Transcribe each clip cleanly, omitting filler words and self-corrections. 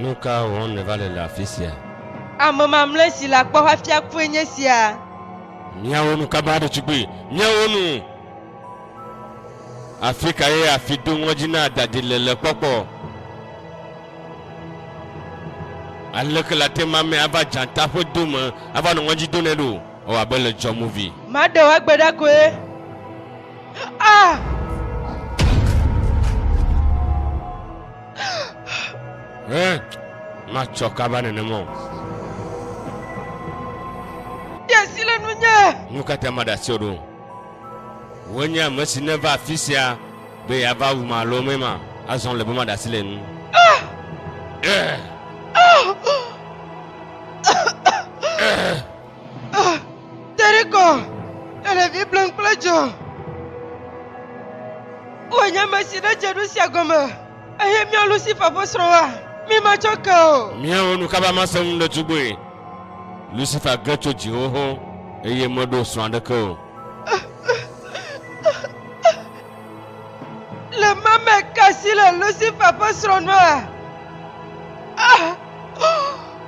Nous, quand on ne va la fille. Ah, maman, me laisse la quoi à faire pour une sia. Miaonu kabado chugui. Miaonu. Afrika ye afidu ngojina dadile koko. Alors que la thème me ava janta fo duma ava no ngoji donelu o abele jo movie. Mado agbeda ko e. Ah! Ma choka bane nemo. Yes, il est nunya. Nuka temada siodo. Wonya mesi neva fisia be ava uma lo mema azon le boma da silen. Tereko, elle est vie blanc plajo. Wonya mesi na Jerusia goma. Aye mi Lucifer bosroa. Mi ma choka. Mi onu kaba masem de tugwe. Lucifer gato jiho eye modo swandako. Le maman est cassé le Lucifer bosroa. Ah!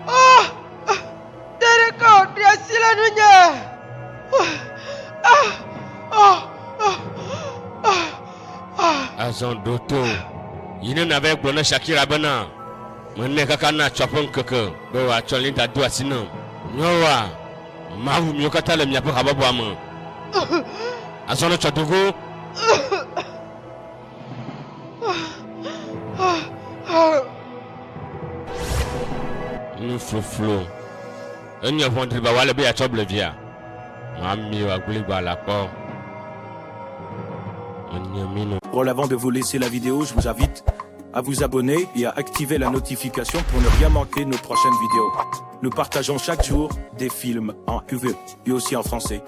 Oh! Tereko, dia sila nunya. Azon doto. Yine n'avait blonde Shakira bana. Mene kakana chapon keke. Be wa cholin ta do asino. Nyowa. Mavu myokata le myapo hababu ama. Azon chotogo. Flow. Un y vendre ba wala be a choble via. Mami wa guliba la po. Avant de vous laisser la vidéo, je vous invite à vous abonner et à activer la notification pour ne rien manquer de nos prochaines vidéos. Nous partageons chaque jour des films en UV et aussi en français.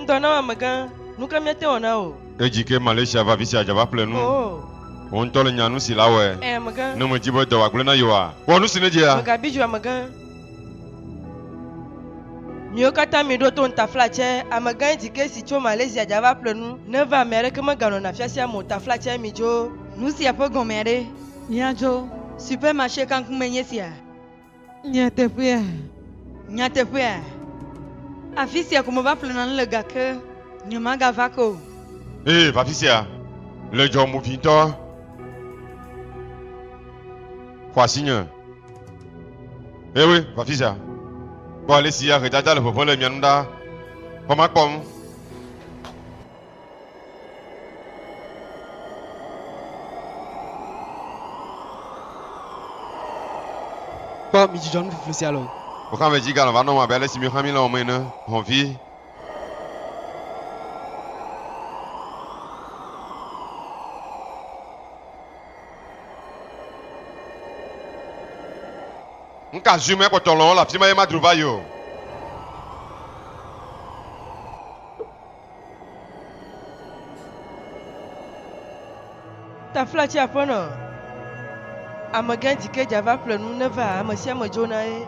Ndona magan, nuka miete onao. Ejike Malaysia va visi ajava plenu. Oh. On tole nyanu si lawe. Magan. No mo jibo do wa glena yoa. Wonu sineje Magan biju magan. Miokata mido ton ta flache, amagan dike si cho Malaysia java plenu. Neva America magano na fiasia mo ta flache mijo. Nusi apo gomere. Nyajo. Supermarché kankumenye sia. Nyatepia. Nyatepia. Afisia como va plenu le gake. Nyumaga vako. Va visia. Le jo mo vinto. Kwa signe. Oui, va visia. Bon, allez, si, regarde le popole, mianda. Comment comme? Pas midi John Flussi alors. Pourquoi me dit qu'on va non belle si mieux famille là au moins on vit. Nka jume ko tolon la fima ma druva yo. Ta flache apono. Amagan dike java plenu neva amasia mojona e.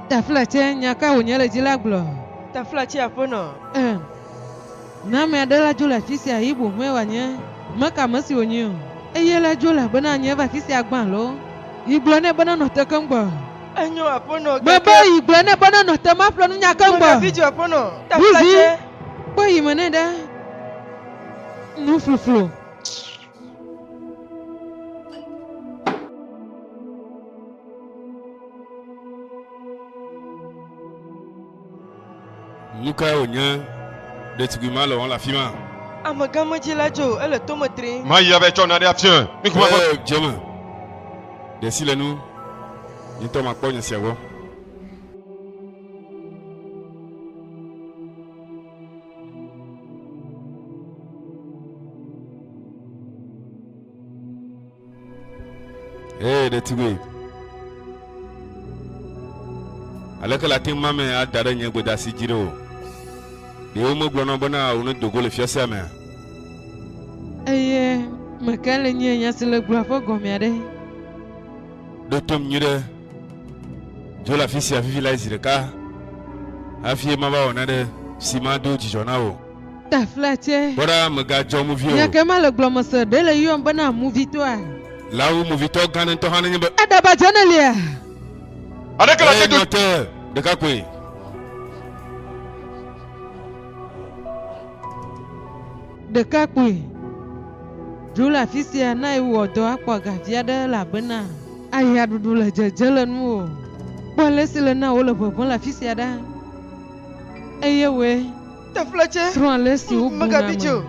Ta flache nyaka unyele jilaglo. Ta flache apono. Na me adela jula fisi aibu mewanye. Maka masi onyo. Eyela jula bana nyeva fisi agban lo. Iblone bana no tekengbo. Anyo apono. Baba iblone bana no tema plenu nyakengbo. Video apono. Ta flache. Boy meneda. No flu. Nuka onye ɖetugbi ma le wɔn le afi ma. Amegãmedzi la dzo ele tome tri. Ma yi avec ton adé absent. Mais comment Dzeme. Desi le nu. Nyitɔ ma kpɔ nye sia gbɔ. Ɖetugbi. Aleke la te ŋu ma me ada ɖe nye gbedasi dzi ɖe o. Ɖewo megblɔ na bena wone dogo le fiasea mea. Eye meke le nye nya si le gblɔ ƒe gɔmea ɖe. Ɖo tom nyui ɖe. Dzo le afi sia fifi la zi ɖeka. Hafi ma va wɔ naɖe si ma do dzidzɔ na o. Taflatse. Bɔɖa megadzɔ muvi o. Nyake ma le gblɔme se ɖe le yɔm bena movitɔa. Lawu movitɔ gã ŋutɔ hã nenye be. Adabadzɔ ne lia. Adé que la tête. Nɔte ɖeka koe. Ɖekakpui. Dzo le afi sia na wɔ dɔ akpɔ gavi aɖe elabena ayaɖuɖu le dzedze le nu o. Kpɔ le si le na wo le ʋeʋẽ le afi sia ɖa. Eye woe. Taflatse. Srɔ̃ le si wo bu na Megabi dzo. me.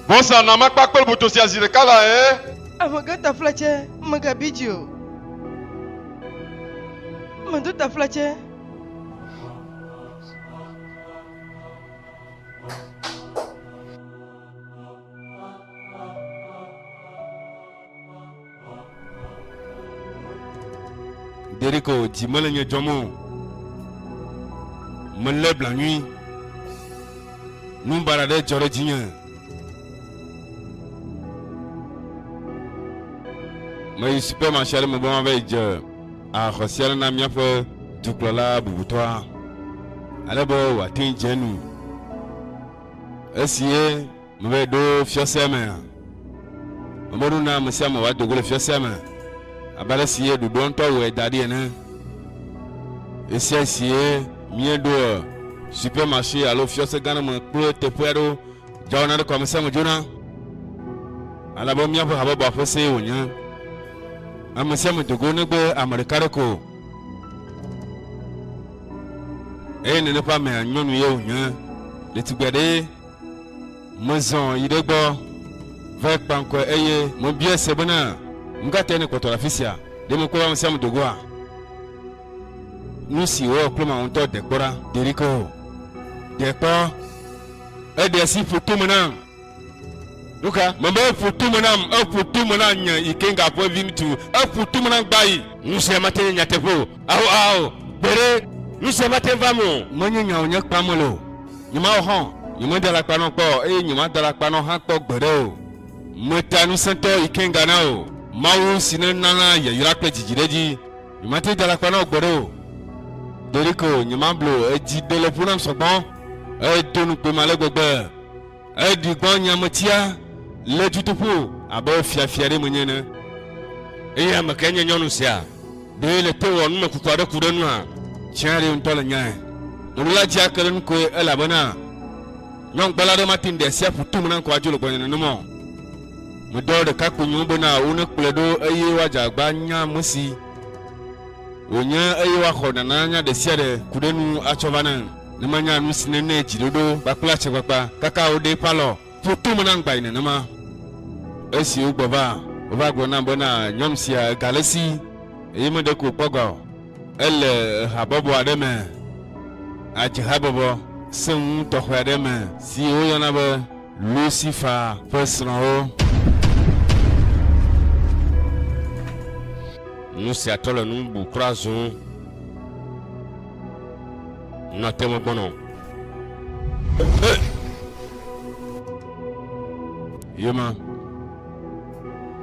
Bon ça n'a pas que le bouton si azir kala Amegã Taflatse megabi dzo. Medo Taflatse. Deriko dzi mele nye dzɔm o. Melé blanui. Nubara ɖe dzɔ ɖe dzinye. Meyi supermarché aɖe me be ma va yi dze axɔsi aɖe na míaƒe dukplɔla bubutɔa. Ale be wòate ŋu dze nu. Esie me va yi ɖo fiasea mea. Meɖo na ame sia ame wòado go le fiasea me. Abe ale si ye ɖoɖo ŋutɔ wɔe da ɖi ene. Esia sie míeɖo supermarché alo fiase gã aɖe me kple teƒe aɖewo dzawo na ɖe kɔ ame sia ame dzona. Alabe míaƒe habɔbɔ ƒe see wònye. Ame sia ame dogo negbe ame ɖeka ɖe ko. Eye nene ƒe amea nyɔnu ye wònye. Ɖetugbi aɖe mezɔ yi ɖe gbɔ va yi kpa ŋkɔe eye mebia se bena Mgate ne kpɔtɔ le afi sia ɖe mekpɔ ame sia ame dogoa. Nu si wɔ kple ma ŋutɔ de kpɔ ɖa Deriko. De kpɔ. Eɖe asi ƒo tome nam. Nuka mebe eƒo tome nam eƒo tome na nye yi ke ŋgaƒe vi ŋutu eƒo tome na gba yi. Nu sia mate nye nyateƒe o. Awo gbeɖe nu sia mate va me o. Menye nyawo nye kpam le o. Nyemawɔ hã nyemede la kpanɔ kpɔ eye nyemada la kpanɔ hã kpɔ gbeɖe o. Meta nusẽtɔ yi ke ŋgana o. Mawu si ne nana yayra kple dzidzi ɖe dzi. Nyemate da la kpa na gbe ɖe o. Deriko nyemablo edzi de le ƒo nam sɔgbɔ. Edo nukpe ma le gbegbe. Eɖi gbɔ nyametia le dutoƒo abe fiafia ɖe menye ne. Eye ame ke nye nyɔnu sia. Ɖe le te wɔ numekuku aɖe ku ɖe nua. Tia ɖe ŋutɔ le nyae. Nɔnɔla dzi ake ɖe nukoe elabena nyɔnugbala ɖe mate ŋu ɖe asia ƒo tome na ŋkɔ adzo le gbɔnye nenema o. Medɔ ɖeka ko nyo bena wone kplɔe ɖo eye woadze agba nya ame si wònye eye woaxɔ nananya ɖe sia ɖe ku ɖe nu atsɔ va ne. Ne manya nu si nene dziɖoɖo kpakple atsɛkpakpa kaka woɖe palɔ ƒo tome na ŋgba yi nenema. Esi wogbɔ va wova gblɔ nam bena nyɔnu sia ega le si eye meɖe ko kpɔ ga o. Ele habɔbɔ aɖe me. Adzehabɔbɔ seŋu tɔxɛ aɖe me si woyɔna be Lucifer ƒe srɔ̃wo. Nu sia trɔ le nu bu kura zũ. Nɔ te me gbɔnɔ. Yema.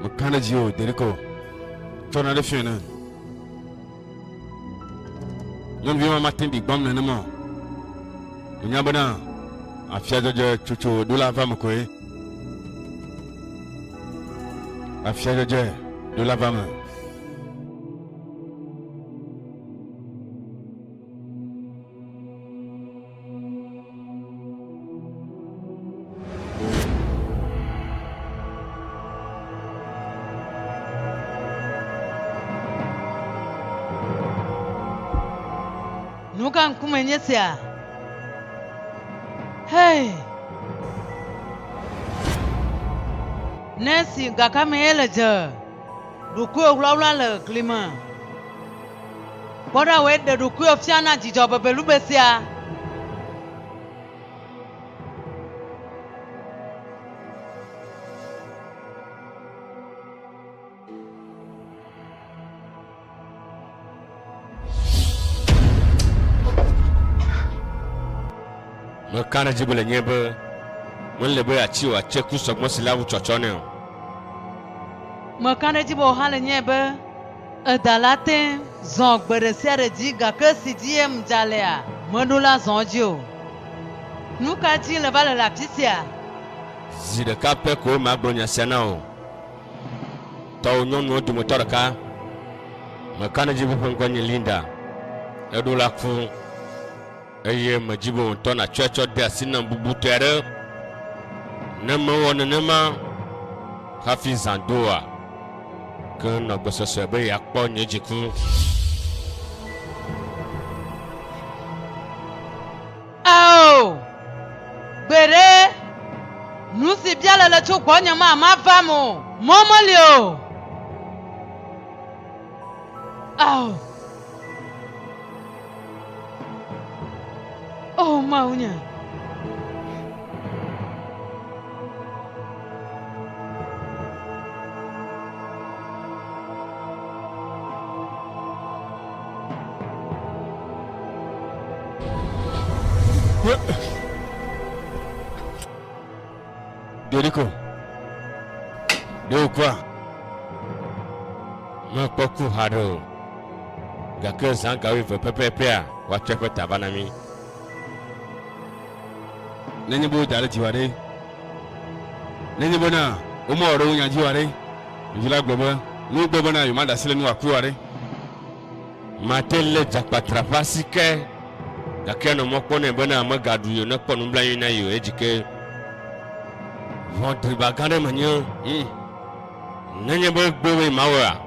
Meka ɖe dzi o Deriko. Tsɔ na ɖe fiẽ ne. Nyɔnuvi ma mate ɖi gbɔm nenema o. Menya bena afia dzɔdzɔ tsotso ɖo la va me koe. Afia dzɔdzɔ ɖo la va me. Nu ka nkume nye sia. Hey. Nesi gaka me ele je. Duku wla le klima. Boda we de duku ofiana jijo bebelu besia. Me kana jibule nyebe. Mon lebe a chiwa cheku sogmo silavu chochone. Me kana jibo hale nyebe. Edalate zon gbere sere di gaka si diem jalea. Menula zonjo. Nu ka ji le vale la pisia. Zide ka pe ko ma bronya sena o. Taw nyonu du motorka. Me kana jibu pengonye Linda. Edula fu. Eye majibo tona checho de asina bubutere. Nema wona nema. Hafi zandoa. Que na gosse sebe ya kpo nyejiku. Ao! Bere! Nous si bien le tout konya ma femme. Momolio! Ao! Oh, maunya. Dorico. De quoi? Ma poku haro. Gake zanga we pepe wa chepe tabanami. Nenye bo dale tiware. Nenye bona omo oro nya jiware. Njila gbobo. Nu gbobo na yuma da sile nu akuware. Matele jakpatra pasike. Gake no mokone bona magadu yo na ponu blanyi na yo ejike. Votre bagane manyo. Nenye bo gbowe mawa.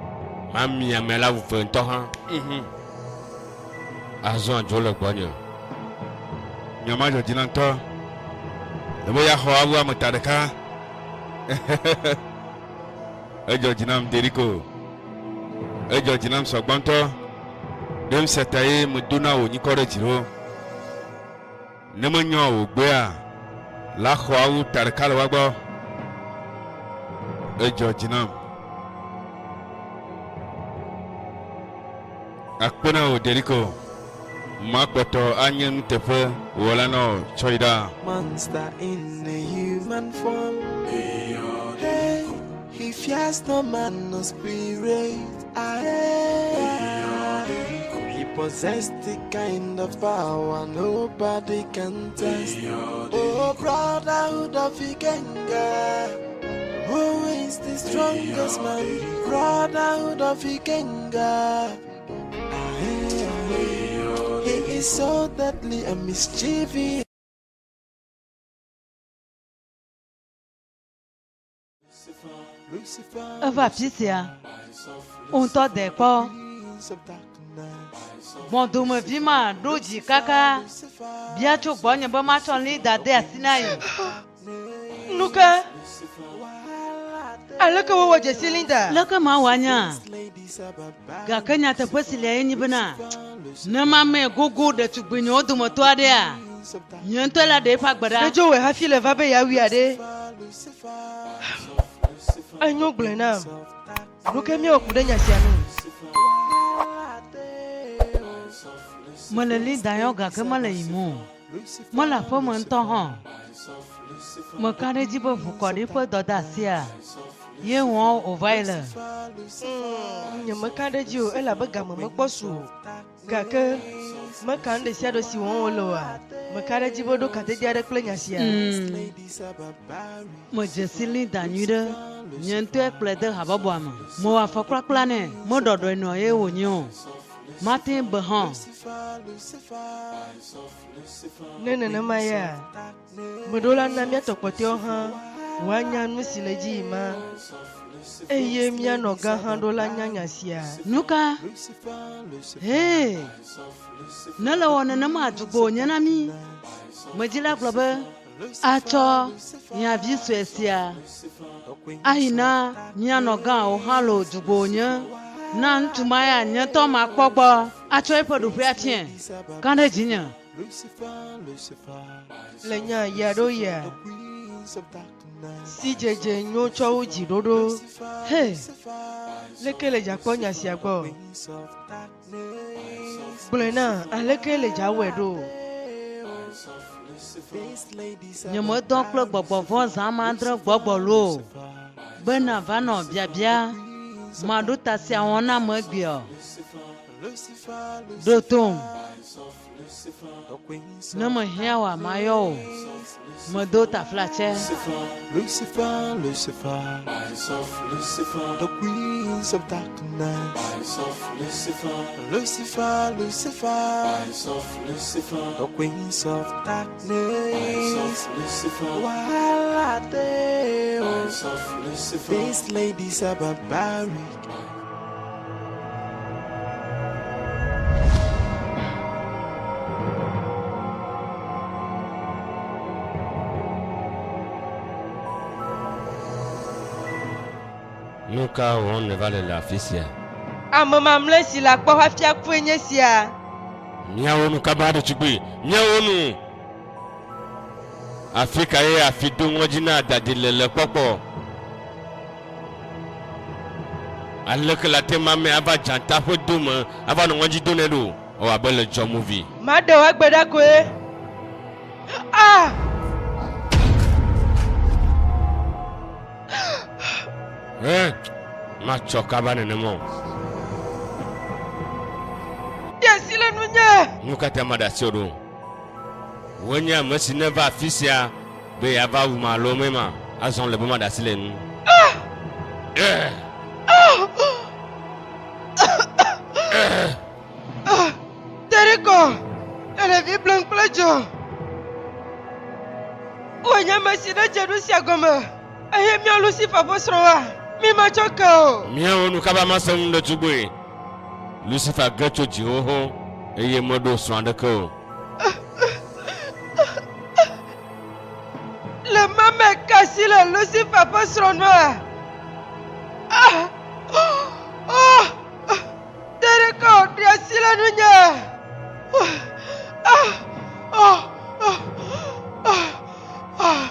Mami amela vous fait un temps. Azon jole gbanyo. Nyama jo dinanto. Lebo ya ho awu amutadeka. Ejo jinam deriko. Ejo jinam sogbanto. Dem setaye muduna o nyikore jiro. Nemo nyo o gbe a. La ho awu tadeka lo wagbo. Ejo jinam. Akpona o deriko. Makbeto anyen tefe wala no choida. Monster in a human form. Hey, he fears no man, no spirit. He possessed the kind of power nobody can test. Oh, brotherhood of Ikenga. Who is the strongest man? Brotherhood of Ikenga. He is so deadly and mischievous. Eva pisia. On to de po. Bon do me vima doji kaka. Bia cho bonya ba ma chon li da de asinayi. Nuka. Alaka wa jesi Linda. Laka ma wanya. Ga kanya ta fasile yin bana. Na ma me gogo da tugbini o do mo to ade a. Nyanto la de fa gbara. Ejo we hafi le va be ya wi ade. Anyo gblena. Nuka mi okude nya sianu. Mole Linda yo ga ke mole imu. Mola fo mo nto han. Mo kare jibo fu ko de fo doda sia. Ye won o vaile. Nyama kande jiu ela baga mama kposu. Gake makande sia do si won olowa. Makare jibo do kate dia de plenya sia. Mo jesi Linda nyude. Nyanto e ple de hababo am. Mo wa fo krakla ne. Mo dodo no ye wonyo. Martin Behan. Nene na maya. Modola na mi atokpote ohan. Wanya nusileji ima. eye miano gahando la nyanya sia. Nuka. Hey. Nala wana na majugo nyanami. Majila globe. Acho ya viswesia. Ahina miano ga o halo jugonya. Nan tumaya nyato makpogbo. Acho epodu priatien. Kande jinya. Lenya yado ya. Si jeje nyo cho jirodo. Hey. Lekele japonya siagbo. Blena alekele jawedo. Nyemo donc le bobo von zamandre bobo lo. Bena vano bia. Maduta si awona magbio. Doton. Nama hewa mayo. Madota flache. Lucifer, Lucifer, the queens of darkness. Lucifer, Lucifer, the queens of darkness. While out there, these ladies are barbaric. Nuka on ne va la fisia. Amamamle si la kwa hafia kwenye sia. Miaonu kabado chugui. Miaonu. Afrika ye afidu ngojina dadilele popo. Aleke la tema me ava janta fo duma ava no ngonji donelu o abele jo movie. Mado agbeda kwe. Ah! Ma choka ne mo. Yes, il est Nuka temada siodo. Wonya mesi neva fisia be yava uma lo mema azon le boma da silen. Tereko, elle vit blanc plejo. Wonya mesi na jerusia goma. Aye mi Lucifer bosroa. Mi machoka. Mi onu kaba masem de tugwe. Lucifer gacho jiho eye modo swandako. Le mame kasi le Lucifer bosroa. Ah! Oh! Tereko, dia sila nunya.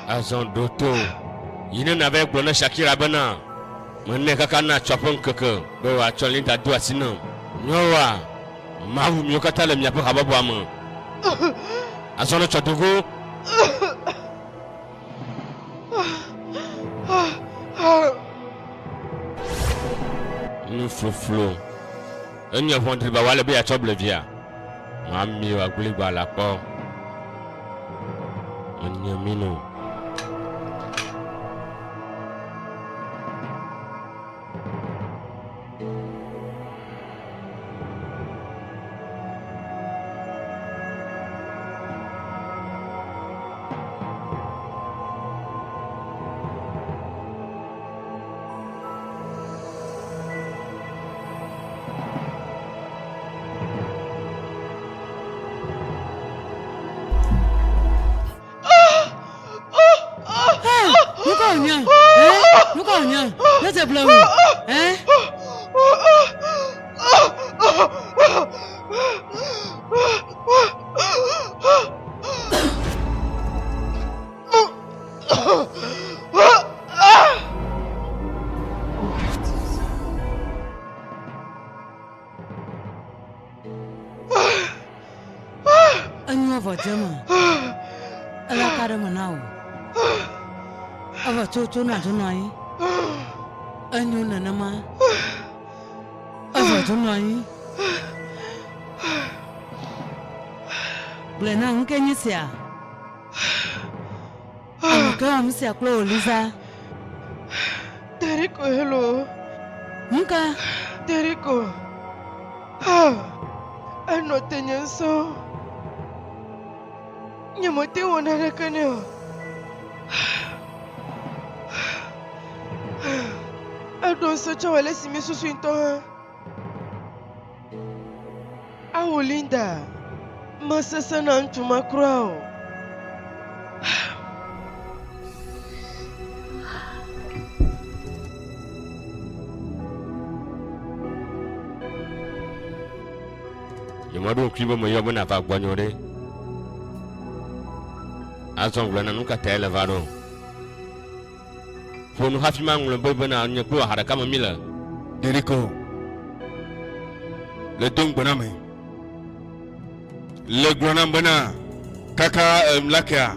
Azon doto. Yine n'avait blonde Shakira bana. Mene kaka na chopon keke. Be wa cholin ta do asina. Nyowa. Mavu myokata le myapo hababu ama. Azon chotogo. Flo. Enya vondri ba wale be ya choble via. Mami wa guli ba la po. Enya mino. Laisse bleu. Hein? Anh vào chơi mà. Anh là ca đâu mà nào? Anh vào chỗ nào chỗ này? Anh nhớ nè mà. Anh vào chỗ này. Bữa nay anh cái như thế à? Anh cái ông sẽ close Lisa. Tereko hello. Nunca. Tereko. Anh nói tên nhân số. Nhưng mà tiếng ồn này cái nào? Eɖo ŋusẽ wòle si mi susu ŋutɔ hã. Awo Linda, mesesẽ na ŋutsu ma kura o. Yemaɖo ŋkui be meyɔ be nava gbɔnyɔ ɖe. Azɔ gblɔ na nu katã ele va ɖo. Ƒo nu hafi ma ŋlɔ be na nye kple aha ɖeka me mi le. Deriko, le dom gbɔna me. Le gblɔna bena kaka mlakea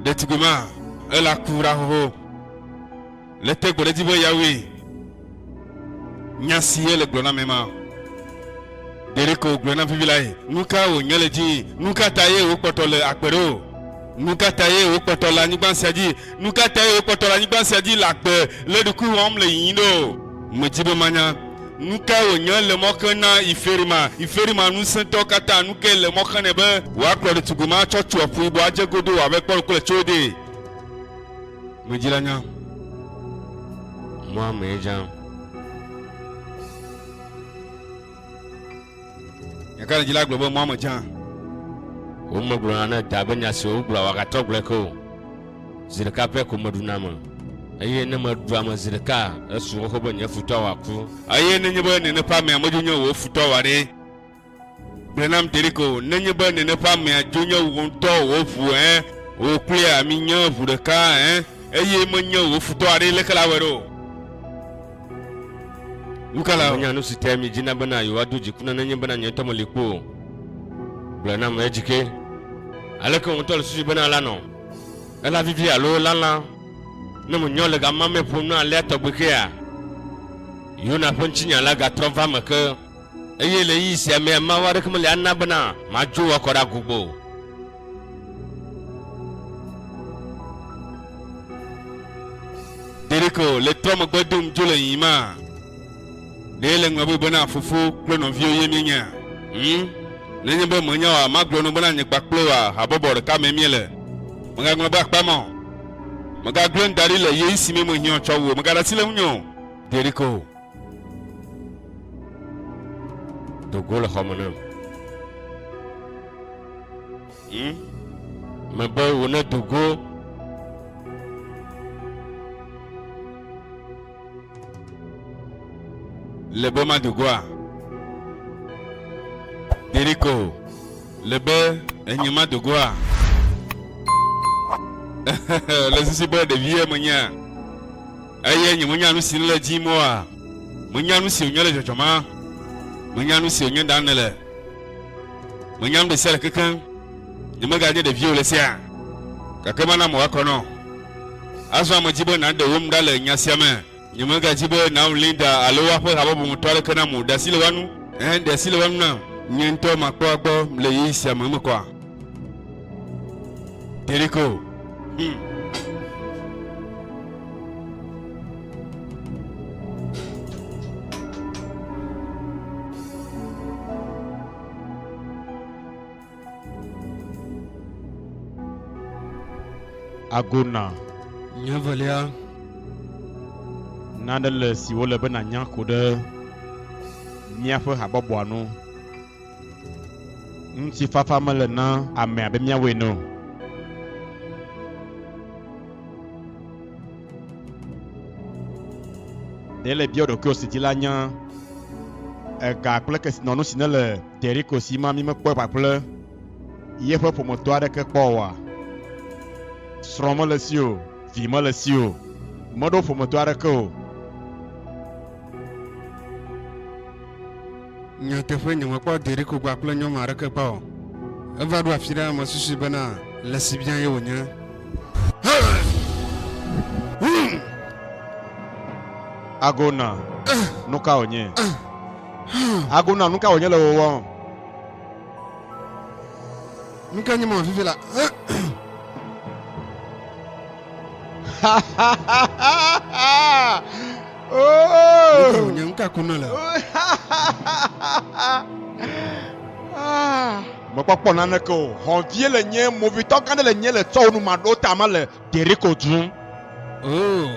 ɖetugbema ela ku ɖa xoxo. Le te gbɔ ɖe dzi be yawoe. Nya si ye le gblɔna me ma. Deriko gblɔna vivi la ye. Nu ka wònye le dzi? Nu ka ta ye wòkpɔtɔ le akpe ɖo? Nu ka ta ye wòkpɔtɔ le anyigba sia dzi? Nu ka ta ye wòkpɔtɔ le anyigba sia dzi le akpe le ɖokui wɔm le yiyim ɖo? Medzi be manya. Nu ka wònye le mɔxe na Iferima ŋusẽtɔ katã nu ke le mɔxe nɛ be wòakplɔ ɖetugbema tsɔ tu aƒu yibɔ adze godo abe kpɔ kple tso de. Medzi la nya. Moi me dza. Yaka le dzi la gblɔ be mɔ me dza. Wome gblɔna ne da be nya si wogblɔ wɔgatɔ gblɔe ke o. Zi ɖeka pɛ ko meɖuna me. Eye ne meɖua me zi ɖeka esu xoxo be nye futɔ wòaku. Eye nenye be nene ƒe amea medzo nye wò futɔ wòa ɖe. Gblɔ nam Deriko, nenye be nene ƒe amea dzo nye wò ŋutɔ wò ʋu wò kple ami nye ʋu ɖeka eye menye wò futɔ aɖe leke la wɔe ɖo. Nukala menya nu si te mi dzina bena yewoado dziku na nenye bena nye ŋutɔ meli kpo o. Gblɔ nam edzike. Aleke wò ŋutɔ le susu bena la nɔ. Ela vivi alo lala. Ne menyɔ le gama me ƒom na alea tɔgbe kea. Yona ƒe ŋutinya la gatrɔ va me ke. Eye le yi sia mea mawu aɖeke mele ana bena madzo wɔ kɔ ɖe agugbo. Deriko le trɔ megbe dom dzo le yiyim ma. Ɖe le ŋlɔ be bena fofo kple nɔviwo ye mienya. Nenye be menya wa magblɔ nu bena nye kpakple wa habɔbɔ ɖeka me miele. Megagblɔ be akpa ma. Megagblɔ nu da ɖi le ye si me mehiã tsɔ wo. Megaɖe asi le ŋunyɔ. Deriko. Dogo le xɔ me ne. Mebe wò ne dogo. Le be ma dogoa. Deriko. Le be enye ma dogoa. Le sisi be ɖevie menya. Eye nye menya nu si le dzi moa. Menya nu si wònye le dzɔdzɔma. Menya nu si wònye ɖane le. Menya nu ɖe sia le kekeŋ. Nye megadze ɖeviwo le sia. Gake mana mo wakɔ nɔ. Azɔ ame dzi be na ɖe wom ɖa le nya sia me. Nye megadzi be na Linda alo woaƒe habɔbɔ ŋutɔ aɖeke na mo. Ɖe asi le wanu. Ɖe asi le wanu na. Nye ŋutɔ makpɔ agbɔ le yi sia me kɔa. Deriko. Agona. Nyevelia. Nane le si wole be nanya ko ɖe míaƒe habɔbɔa nu. Ŋutifafa mele na amea be míawoe ne o. Ɖe le bia ɖokuiwo si dzi la nya ega kple kesinɔnu si ne le Deriko si ma mi mekpɔe kpakple yeƒe ƒometɔ aɖeke kpɔ oa. Srɔ̃ mele si o, vi mele si o, meɖo ƒometɔ aɖeke o. Nyateƒe nye mekpɔ Deriko gba kple nyɔnu aɖeke kpɔ o. Eva ɖo afi ɖe ame susu bena le si bia ye wònye. Agona, nu ka wònye? Agona, nu ka wònye le wo wɔm? Nu ka nye mɔ fifi la. Oh! Nye nuka kuna le. Mekpɔkpɔ naneke o. Xɔvie le nye movitɔ gã ɖe le nye le tsɔ nu ma ɖo tame le Deriko dzum. Oh.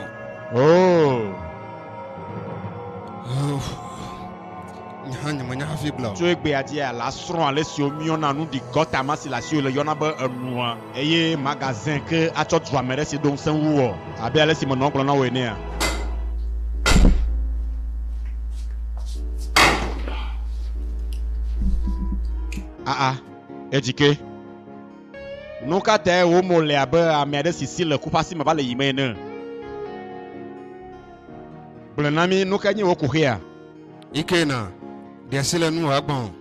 Oh. tso egbe adia la srɔ̃ ale si womiɔna nu di gɔta ma si le asi le yɔna be enua eye magazin ke atsɔ du ame ɖe si do ŋusẽ wu wɔ abe ale si menɔ gblɔ na wo enea. Ejike nu ka tɛ wo mo le abe ame aɖe si si le kuƒe asi me va le yime ene. Gblɔ na mi nu ka nye wo kuxea. Ike na dia si le nu agbɔn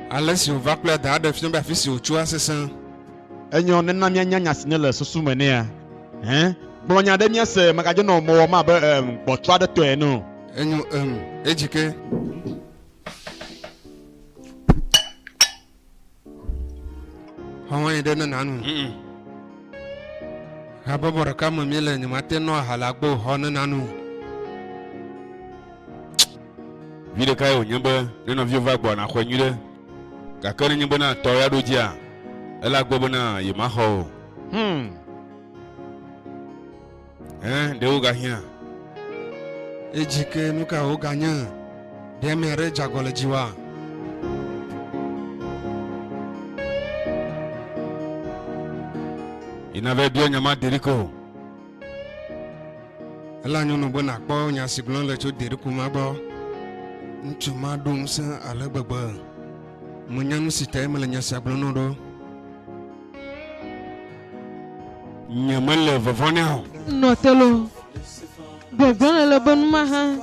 ale si wòva kple da aɖe fiɔ be afi si wòtso asesẽ. Enyo nena mianya nya si ne le susu me nea. Gblɔ nya ɖe miase megadzɔ nɔ mɔ wɔm abe gbɔtsu aɖe tɔe ene o. Enyo Ejike. Hawaii ɖe ne nanu. Habɔbɔ ɖeka me mi le nyemate nɔ ahalagbo xɔ ne nanu. Vi ɖeka ye wònye be ne nɔviwo va gbɔna xɔ nyui ɖe gake ne nye bena tɔ ya ɖo dzia ele agbɔ bena yemaxɔ o. Ɖewo gahiã. Ejike nu ka wo ganye ɖe mi aɖe dzagɔ le dzi wa. Yina ve biɔ nyama Deriko. Ela nyɔnu be nakpɔ nya si gblɔm le tso Deriko ma gbɔ. Ŋutsu ma ɖo ŋusẽ ale gbegbe. Menya nu si ta mele nya sia gblɔm nɔ ɖo. Nye mele vɔvɔ̃ nɛ o. Nɔtelo. Gbɔgblɔ le be nu ma hã.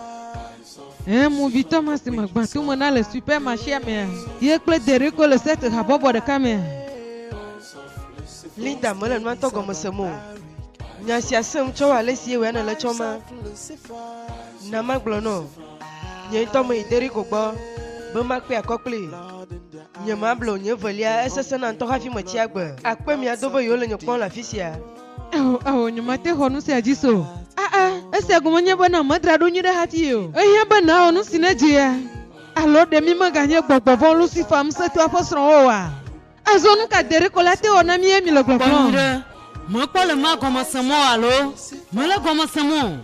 Movitɔ ma si me gbã tu me na le supermarché mea. Ye kple Deriko le set habɔbɔ ɖeka mea. Linda mele nua tɔ gɔme se mo. Nya sia sem tsɔ ale si ye ne le tsɔ ma. Na ma gblɔ nɔ. Nye ŋutɔ me yi Deriko gbɔ be ma kpe akɔkpli. Nye ma blo nye velia esese na ŋutɔ hafi me tsi agbe. Akpe mia do be yewo le nye kpɔm le afi sia. Awo nye ma te xɔ nu sia dzi so. Esia gome nye be na medra ɖo nyui ɖe hati o. Ehiã be na wɔ nu si ne dzia. Alo ɖe mi meganye gbɔgbɔvɔ Lucifer Msetɔa ƒe srɔ̃wo oa. Azɔ nu ka Deriko la te wɔ na mi ye mi le gbɔgblɔm. Mekpɔ le ma gɔmesẽ mɔ alo mele gɔmesẽ mɔ.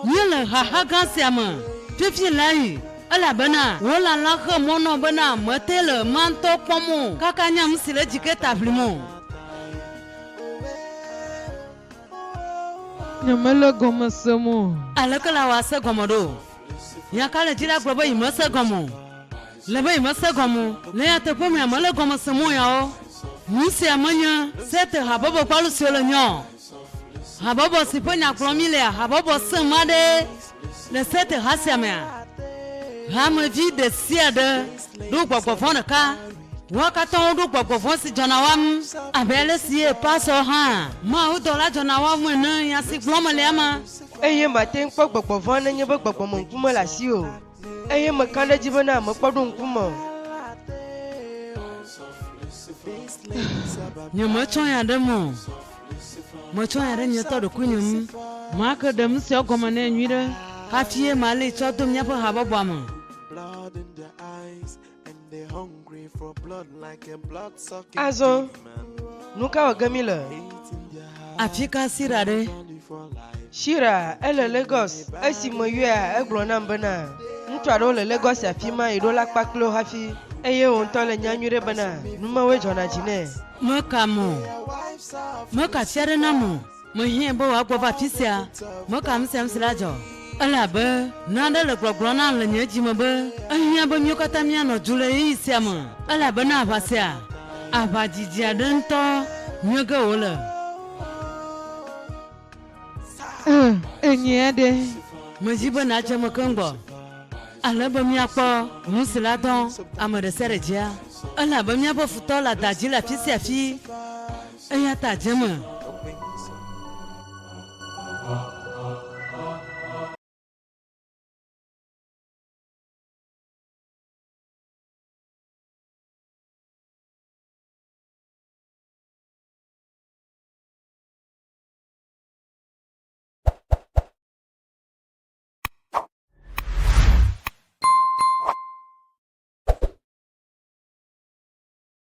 Nye le haha gã sia me fifi la yi elabena wolala xe mɔnɔ bena mete le mantɔ kpɔm o kaka nyam si le dzike tabli mo. Nye mele gɔmesẽ mɔ. Aleke la wɔ ase gɔmɔ ɖo. Yaka le dzi la gblɔ be yi mese gɔmɔ. Le be yi mese gɔmɔ. Le ya teƒe mea mele gɔmesẽ mɔ yawo. Nu sia menye sete habɔbɔ kpalu siwo le nyɔ. Habɔbɔ si ƒe nya kplɔm mi lea habɔbɔ sẽ ma ɖe le sete ha sia mea. Hamevi ɖe sia ɖe ɖo gbɔgbɔvɔ ɖeka. Wo katã woɖo gbɔgbɔvɔ si dzɔna wɔm abe ale si ye pasɔ hã. Mawu dɔ la dzɔna wɔm ene nya si gblɔm le ama. Eye mate ŋkpɔ gbɔgbɔvɔ ne nye be gbɔgbɔme ŋkume le asi o. Eye meka ɖe dzi bena mekpɔ ɖo ŋkume o. Nye metsɔ ya ɖe mo. Metsɔ ya ɖe nye tɔ ɖokui nye ŋu. Ma ke ɖem sia gɔme ne nyui ɖe. Hafi ye ma le tsɔ to míaƒe habɔbɔa me. Azɔ nu ka wɔ ge mi le. Afi ka Sira ɖe. Sira ele Lagos esi me yɔa egblɔ nam bena ŋutsu aɖewo le Lagos afi ma yi ɖo la kpakplo hafi eye wo ŋutɔ le nya nyui ɖe bena numawoe dzɔna dzi nɛ. Meka mo. Meka fia ɖe na mo. Mehiã be wòagbɔ va afi sia. Meka nu sia nu si la dzɔ. Elabe naɖe le gbɔgblɔ nam le nye dzime be ehiã be míawo katã míanɔ du le ɣeyiɣi sia me. Elabena aʋa sia aʋa dzidzi aɖe ŋutɔ nye ge wòle. Enyi aɖe. Medzi be nadze me ke ŋgbɔ. Ale be míakpɔ nu si la dɔ ame ɖe sia ɖe dzia. Elabe míaƒe futɔ le adadzi le afi sia afi. Eya ta dze me